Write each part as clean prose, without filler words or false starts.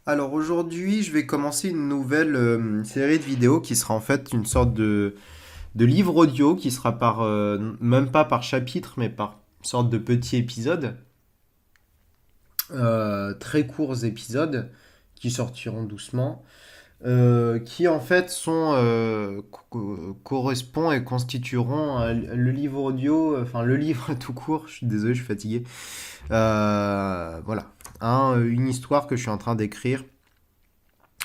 Alors aujourd'hui, je vais commencer une nouvelle série de vidéos qui sera en fait une sorte de livre audio qui sera même pas par chapitre, mais par sorte de petits épisodes, très courts épisodes qui sortiront doucement, qui en fait correspondent et constitueront le livre audio, enfin le livre tout court. Je suis désolé, je suis fatigué. Voilà, une histoire que je suis en train d'écrire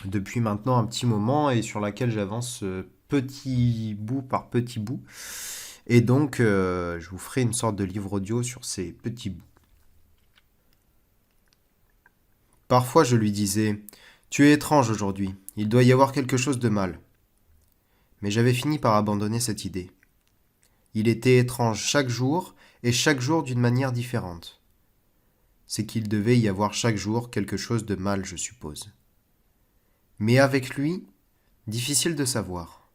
depuis maintenant un petit moment et sur laquelle j'avance petit bout par petit bout. Et donc, je vous ferai une sorte de livre audio sur ces petits bouts. Parfois, je lui disais, tu es étrange aujourd'hui, il doit y avoir quelque chose de mal. Mais j'avais fini par abandonner cette idée. Il était étrange chaque jour d'une manière différente. C'est qu'il devait y avoir chaque jour quelque chose de mal, je suppose. Mais avec lui, difficile de savoir.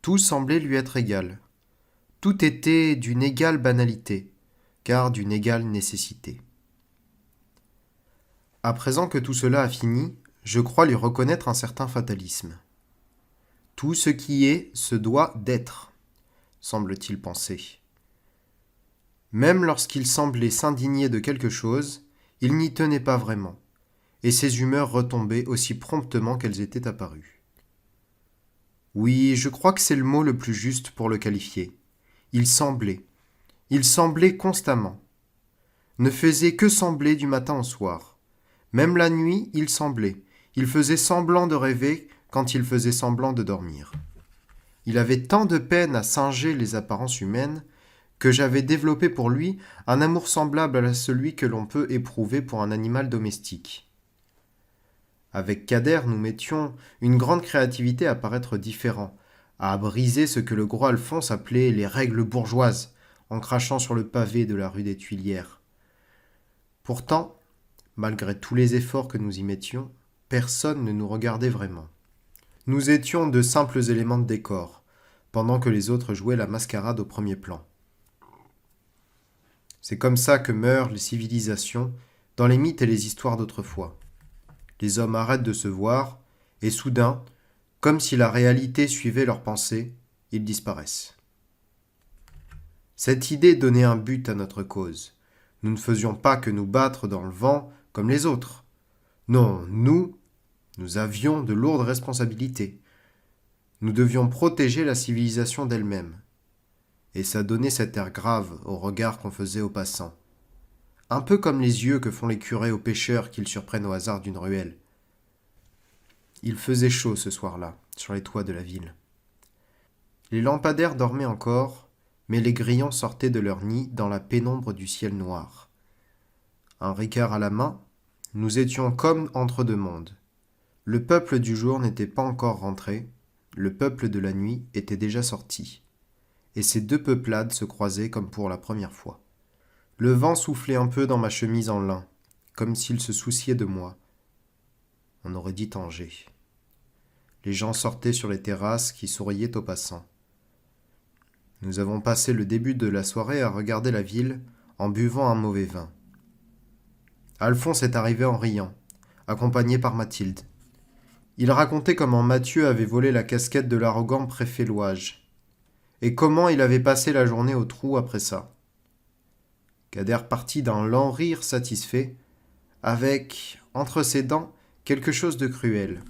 Tout semblait lui être égal. Tout était d'une égale banalité, car d'une égale nécessité. À présent que tout cela a fini, je crois lui reconnaître un certain fatalisme. Tout ce qui est se doit d'être, semble-t-il penser. Même lorsqu'il semblait s'indigner de quelque chose, il n'y tenait pas vraiment, et ses humeurs retombaient aussi promptement qu'elles étaient apparues. Oui, je crois que c'est le mot le plus juste pour le qualifier. Il semblait. Il semblait constamment. Ne faisait que sembler du matin au soir. Même la nuit, il semblait. Il faisait semblant de rêver quand il faisait semblant de dormir. Il avait tant de peine à singer les apparences humaines que j'avais développé pour lui un amour semblable à celui que l'on peut éprouver pour un animal domestique. Avec Kader, nous mettions une grande créativité à paraître différent, à briser ce que le gros Alphonse appelait les règles bourgeoises, en crachant sur le pavé de la rue des Tuilières. Pourtant, malgré tous les efforts que nous y mettions, personne ne nous regardait vraiment. Nous étions de simples éléments de décor, pendant que les autres jouaient la mascarade au premier plan. C'est comme ça que meurent les civilisations dans les mythes et les histoires d'autrefois. Les hommes arrêtent de se voir, et soudain, comme si la réalité suivait leurs pensées, ils disparaissent. Cette idée donnait un but à notre cause. Nous ne faisions pas que nous battre dans le vent comme les autres. Non, nous avions de lourdes responsabilités. Nous devions protéger la civilisation d'elle-même. Et ça donnait cet air grave au regard qu'on faisait aux passants. Un peu comme les yeux que font les curés aux pêcheurs qu'ils surprennent au hasard d'une ruelle. Il faisait chaud ce soir-là, sur les toits de la ville. Les lampadaires dormaient encore, mais les grillons sortaient de leur nid dans la pénombre du ciel noir. Un ricard à la main, nous étions comme entre deux mondes. Le peuple du jour n'était pas encore rentré, le peuple de la nuit était déjà sorti. Et ces deux peuplades se croisaient comme pour la première fois. Le vent soufflait un peu dans ma chemise en lin, comme s'il se souciait de moi. On aurait dit Tanger. Les gens sortaient sur les terrasses qui souriaient aux passants. Nous avons passé le début de la soirée à regarder la ville en buvant un mauvais vin. Alphonse est arrivé en riant, accompagné par Mathilde. Il racontait comment Mathieu avait volé la casquette de l'arrogant préfet Louage, et comment il avait passé la journée au trou après ça. Kader partit d'un lent rire satisfait, avec, entre ses dents, quelque chose de cruel.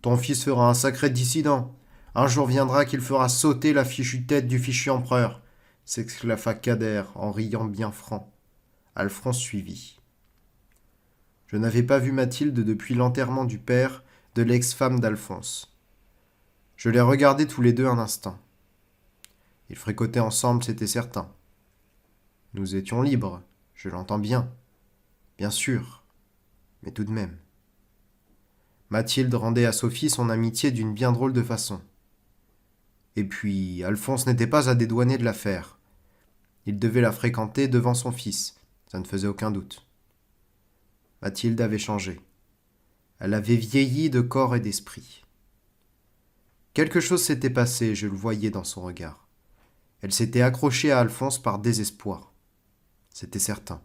Ton fils fera un sacré dissident. Un jour viendra qu'il fera sauter la fichue tête du fichu empereur, s'exclama Kader en riant bien franc. Alphonse suivit. Je n'avais pas vu Mathilde depuis l'enterrement du père de l'ex-femme d'Alphonse. Je les regardais tous les deux un instant. Ils fréquentaient ensemble, c'était certain. Nous étions libres, je l'entends bien. Bien sûr, mais tout de même. Mathilde rendait à Sophie son amitié d'une bien drôle de façon. Et puis, Alphonse n'était pas à dédouaner de l'affaire. Il devait la fréquenter devant son fils, ça ne faisait aucun doute. Mathilde avait changé. Elle avait vieilli de corps et d'esprit. Quelque chose s'était passé, je le voyais dans son regard. Elle s'était accrochée à Alphonse par désespoir. C'était certain.